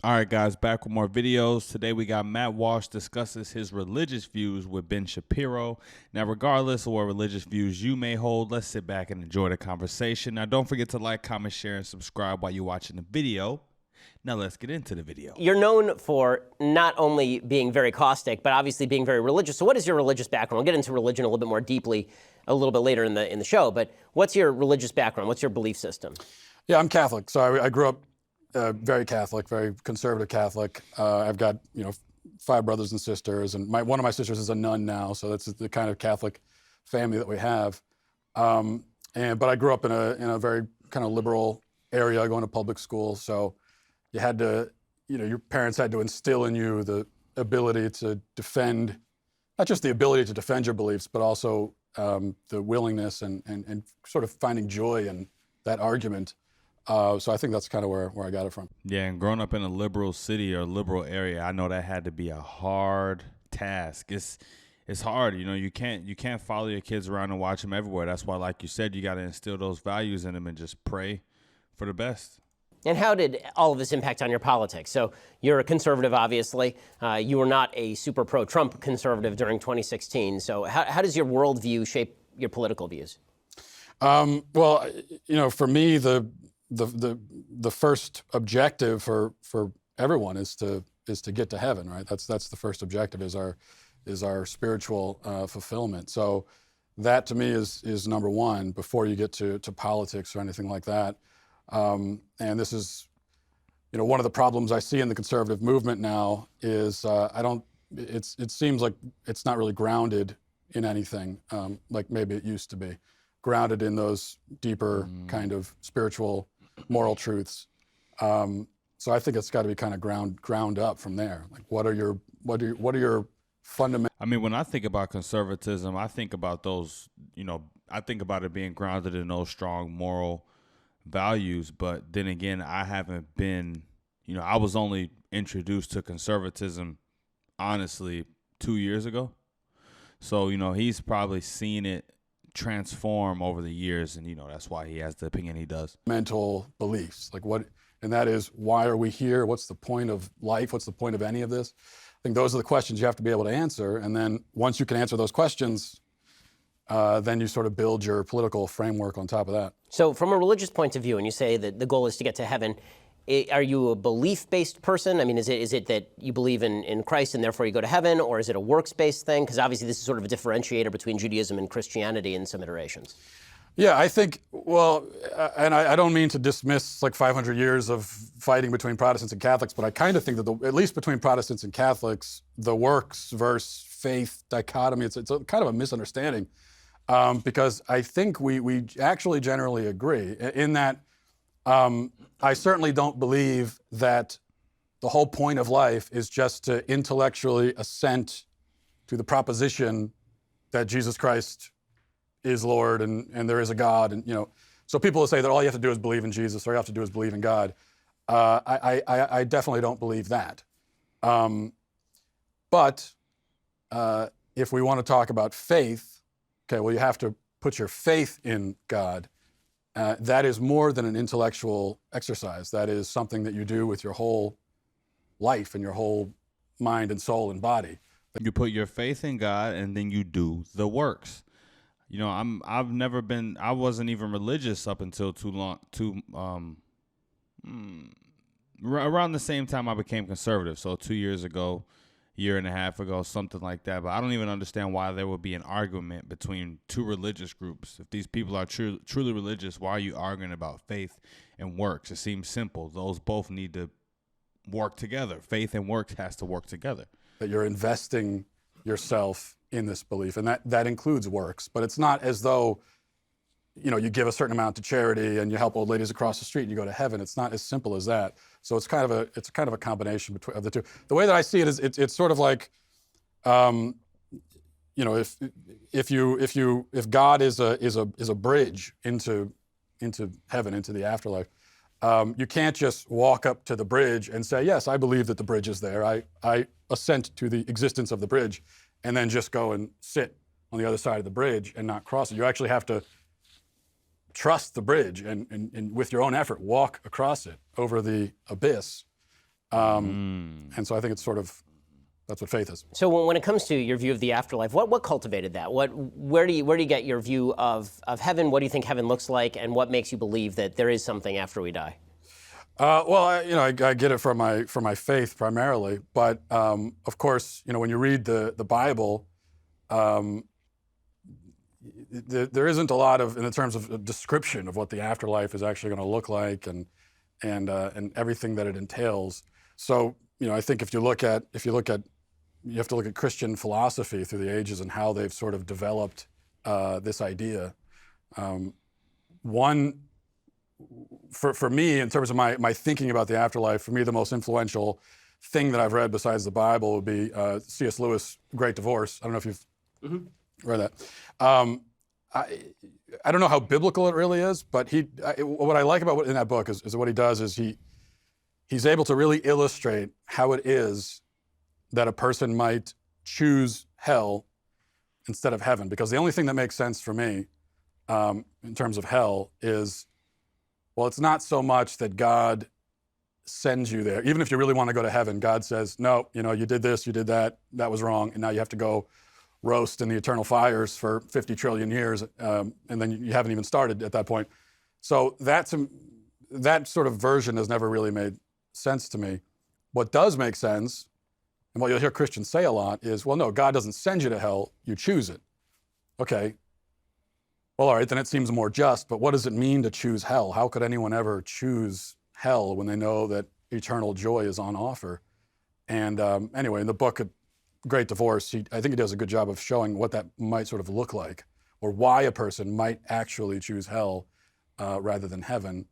All right, guys, back with more videos. Today we got Matt Walsh discusses his religious views with Ben Shapiro. Now, regardless of what religious views you may hold, let's sit back and enjoy the conversation. Now, don't forget to like, comment, share, and subscribe while you're watching the video. Now, let's get into the video. You're known for not only being very caustic, but obviously being very religious. So what is your religious background? We'll get into religion a little bit more deeply a little bit later in the show, but what's your religious background? What's your belief system? Yeah, I'm Catholic. So I grew up very Catholic, very conservative Catholic. I've got 5 brothers and sisters, and one of my sisters is a nun now, so that's the kind of Catholic family that we have. But I grew up in a very kind of liberal area, going to public school. So you had to, your parents had to instill in you the ability to defend, not just the ability to defend your beliefs, but also the willingness and sort of finding joy in that argument. So I think that's kind of where I got it from. Yeah, and growing up in a liberal city or liberal area, I know that had to be a hard task. It's hard, you can't follow your kids around and watch them everywhere. That's why, like you said, you got to instill those values in them and just pray for the best. And how did all of this impact on your politics? So you're a conservative, obviously. You were not a super pro-Trump conservative during 2016. So how does your worldview shape your political views? Well, for me, the first objective for everyone is to get to heaven, right? That's the first objective, is our spiritual fulfillment. So that to me is number one before you get to politics or anything like that. And this is, one of the problems I see in the conservative movement now is it seems like it's not really grounded in anything like maybe it used to be, grounded in those deeper kind of spiritual moral truths. So I think it's got to be kind of ground up from there. Like, what are your fundamental? I mean, when I think about conservatism, I think about those, I think about it being grounded in those strong moral values. But then again, I haven't been, I was only introduced to conservatism, honestly, 2 years ago. So, he's probably seen it transform over the years, and that's why he has the opinion he does. Mental beliefs, like what, and that is, why are we here? What's the point of life? What's the point of any of this? I think those are the questions you have to be able to answer, and then once you can answer those questions, then you sort of build your political framework on top of that. So from a religious point of view, and you say that the goal is to get to heaven, are you a belief-based person? I mean, is it that you believe in Christ and therefore you go to heaven, or is it a works-based thing? Because obviously this is sort of a differentiator between Judaism and Christianity in some iterations. Yeah, I think, well, and I don't mean to dismiss like 500 years of fighting between Protestants and Catholics, but I kind of think that at least between Protestants and Catholics, the works versus faith dichotomy, it's a kind of a misunderstanding, because I think we actually generally agree in that I certainly don't believe that the whole point of life is just to intellectually assent to the proposition that Jesus Christ is Lord and there is a God. And, so people will say that all you have to do is believe in Jesus, or all you have to do is believe in God. I definitely don't believe that. But if we want to talk about faith, okay, well, you have to put your faith in God. That is more than an intellectual exercise. That is something that you do with your whole life and your whole mind and soul and body. You put your faith in God, and then you do the works. I wasn't even religious up until around the same time I became conservative. So 2 years ago, year and a half ago, something like that. But I don't even understand why there would be an argument between two religious groups. If these people are truly religious, why are you arguing about faith and works? It seems simple. Those both need to work together. Faith and works has to work together. That you're investing yourself in this belief, and that includes works. But it's not as though, you give a certain amount to charity and you help old ladies across the street and you go to heaven. It's not as simple as that. So it's kind of a combination of the two. The way that I see it is it's sort of like, if God is a bridge into heaven, into the afterlife, you can't just walk up to the bridge and say, yes, I believe that the bridge is there. I assent to the existence of the bridge, and then just go and sit on the other side of the bridge and not cross it. You actually have to trust the bridge and with your own effort, walk across it over the abyss And so I think it's sort of, that's what faith is. So when it comes to your view of the afterlife, what cultivated that? Where do you get your view of heaven? What do you think heaven looks like, and what makes you believe that there is something after we die? I get it from my faith primarily, but of course, when you read the Bible, there isn't a lot of, in terms of a description of what the afterlife is actually going to look like, and everything that it entails. So, I think if you have to look at Christian philosophy through the ages and how they've sort of developed this idea. For me, in terms of my thinking about the afterlife, for me, the most influential thing that I've read besides the Bible would be C.S. Lewis' Great Divorce. I don't know if you've read that. I don't know how biblical it really is, but what I like about in that book is what he does is he's able to really illustrate how it is that a person might choose hell instead of heaven. Because the only thing that makes sense for me in terms of hell is, well, it's not so much that God sends you there. Even if you really want to go to heaven, God says, no, you did this, you did that, that was wrong, and now you have to go roast in the eternal fires for 50 trillion years, and then you haven't even started at that point. So that sort of version has never really made sense to me. What does make sense, and what you'll hear Christians say a lot, is, well, no, God doesn't send you to hell, you choose it. Okay, well, all right, then it seems more just, but what does it mean to choose hell? How could anyone ever choose hell when they know that eternal joy is on offer? And anyway, in the book Great Divorce, I think he does a good job of showing what that might sort of look like, or why a person might actually choose hell rather than heaven.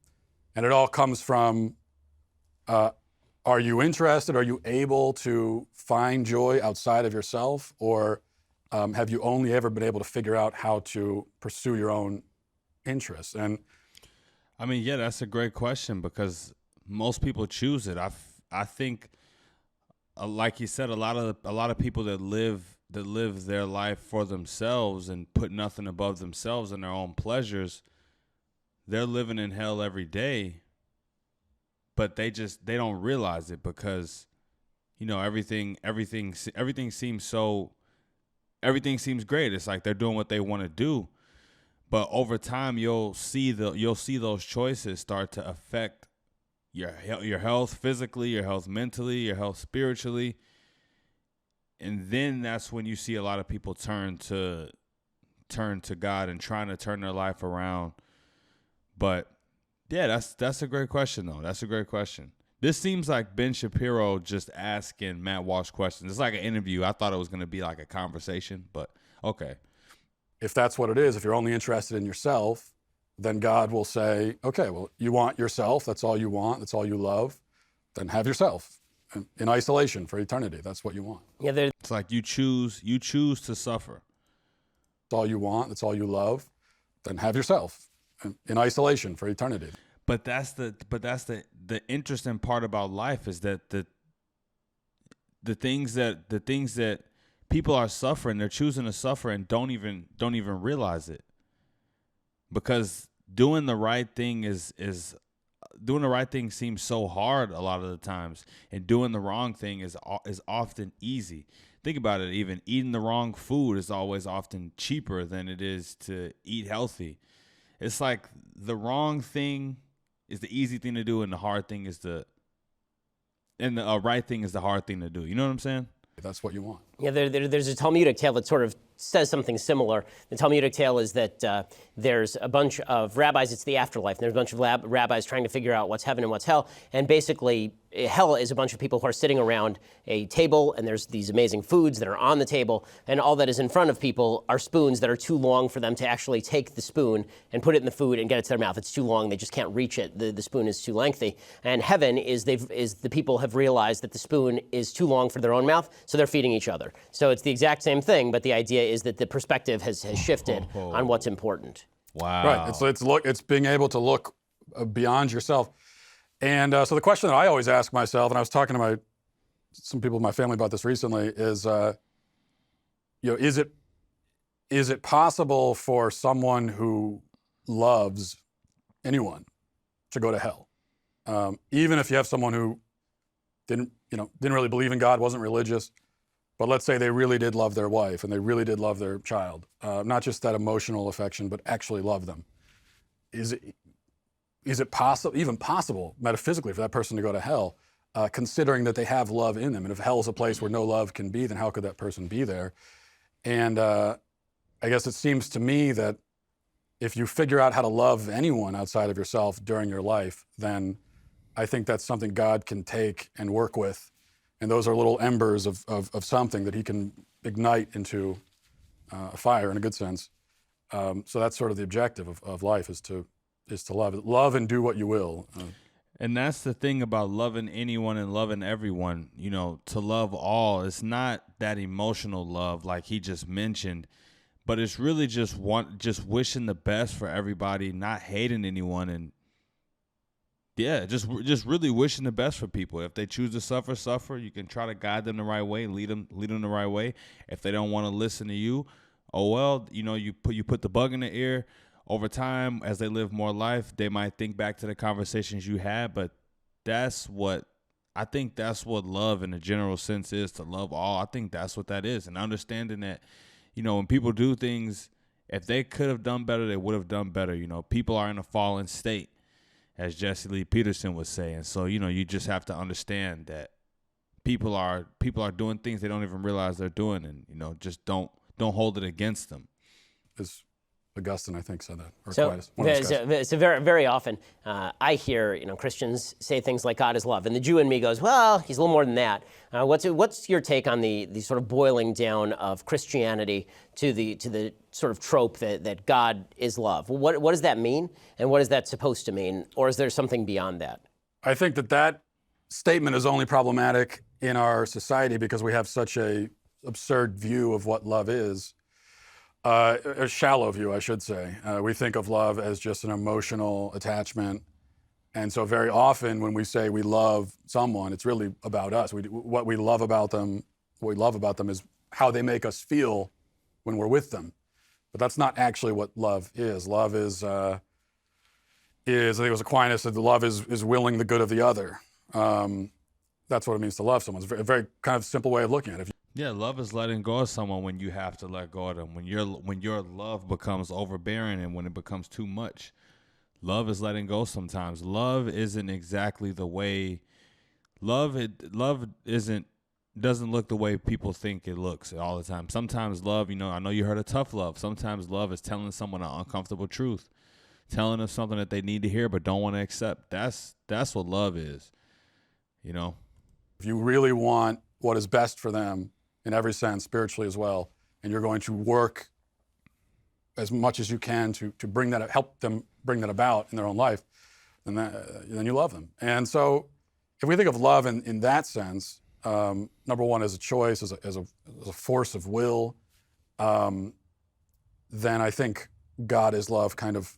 And it all comes from, are you interested? Are you able to find joy outside of yourself? Or have you only ever been able to figure out how to pursue your own interests? And I mean, yeah, that's a great question, because most people choose it. I think, like you said, a lot of people that live their life for themselves and put nothing above themselves and their own pleasures, they're living in hell every day. But they don't realize it, because everything seems great. It's like they're doing what they want to do. But over time, you'll see those choices start to affect your health physically, your health mentally, your health spiritually. And then that's when you see a lot of people turn to God and trying to turn their life around. But yeah, that's a great question, though. That's a great question. This seems like Ben Shapiro just asking Matt Walsh questions. It's like an interview. I thought it was going to be like a conversation, but okay. If that's what it is, if you're only interested in yourself, then God will say, okay, well, you want yourself, that's all you want, that's all you love, then have yourself in isolation for eternity. That's what you want. Yeah, it's like you choose to suffer. That's all you want, that's all you love, then have yourself in isolation for eternity. But that's the interesting part about life, is that the things that people are suffering, they're choosing to suffer and don't even realize it. Because doing the right thing seems so hard a lot of the times, and doing the wrong thing is often easy. Think about it. Even eating the wrong food is always often cheaper than it is to eat healthy. It's like the wrong thing is the easy thing to do, and the hard thing is the right thing is the hard thing to do. You know what I'm saying? That's what you want. Yeah, there's a Talmudic tale that sort of says something similar. The Talmudic tale is that there's a bunch of rabbis, it's the afterlife, and there's a bunch of rabbis trying to figure out what's heaven and what's hell. And basically, hell is a bunch of people who are sitting around a table, and there's these amazing foods that are on the table, and all that is in front of people are spoons that are too long for them to actually take the spoon and put it in the food and get it to their mouth. It's too long, they just can't reach it. The spoon is too lengthy. And heaven is the people have realized that the spoon is too long for their own mouth, so they're feeding each other. So it's the exact same thing, but the idea is that the perspective has shifted on what's important. Wow. Right. It's being able to look beyond yourself. And so the question that I always ask myself, and I was talking to some people in my family about this recently, is, is it possible for someone who loves anyone to go to hell? Even if you have someone who didn't really believe in God, wasn't religious, but let's say they really did love their wife and they really did love their child, not just that emotional affection, but actually love them. Is it even possible metaphysically for that person to go to hell, considering that they have love in them? And if hell is a place where no love can be, then how could that person be there? And I guess it seems to me that if you figure out how to love anyone outside of yourself during your life, then I think that's something God can take and work with. And those are little embers of something that he can ignite into a fire in a good sense. So that's sort of the objective of life, is to love and do what you will. And that's the thing about loving anyone and loving everyone, to love all. It's not that emotional love like he just mentioned, but it's really just wishing the best for everybody, not hating anyone, and just really wishing the best for people. If they choose to suffer. You can try to guide them the right way, lead them the right way. If they don't want to listen to you, oh well, you put the bug in their ear. Over time, as they live more life, they might think back to the conversations you had, but that's what love in a general sense is, to love all. I think that's what that is. And understanding that, when people do things, if they could have done better, they would have done better. People are in a fallen state, as Jesse Lee Peterson was saying. So, you just have to understand that people are doing things they don't even realize they're doing, and, just don't hold it against them. Augustine, I think, said that. Or so Aquinas. so very, very often I hear Christians say things like God is love, and the Jew in me goes, well, he's a little more than that. What's your take on the sort of boiling down of Christianity to the sort of trope that God is love? What does that mean, and what is that supposed to mean, or is there something beyond that? I think that statement is only problematic in our society because we have such a absurd view of what love is. A shallow view, I should say. We think of love as just an emotional attachment. And so very often when we say we love someone, it's really about us. What we love about them is how they make us feel when we're with them. But that's not actually what love is. Love is I think it was Aquinas said, love is willing the good of the other. That's what it means to love someone. It's a very kind of simple way of looking at it. Yeah, love is letting go of someone when you have to let go of them. When your love becomes overbearing and when it becomes too much. Love is letting go sometimes. Love isn't exactly the way doesn't look the way people think it looks all the time. Sometimes love, I know you heard of tough love. Sometimes love is telling someone an uncomfortable truth, telling them something that they need to hear but don't want to accept. That's what love is. If you really want what is best for them, in every sense, spiritually as well, and you're going to work as much as you can to bring that, help them bring that about in their own life, then you love them. And so, if we think of love in that sense, number one, as a choice, as a force of will, then I think God is love kind of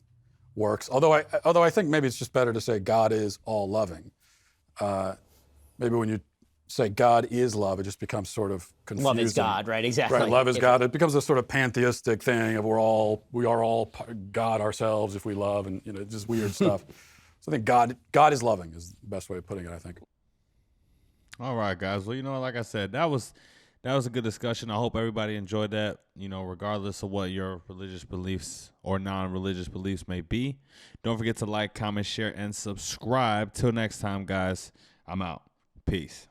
works. Although I think maybe it's just better to say God is all loving. Maybe when you say God is love, it just becomes sort of confusing. Love is God, right? Exactly. Right, love is God. It becomes a sort of pantheistic thing of we are all God ourselves if we love, and just weird stuff. So I think God is loving is the best way of putting it, I think. All right, guys. Well, like I said, that was a good discussion. I hope everybody enjoyed that, regardless of what your religious beliefs or non-religious beliefs may be. Don't forget to like, comment, share, and subscribe. Till next time, guys, I'm out. Peace.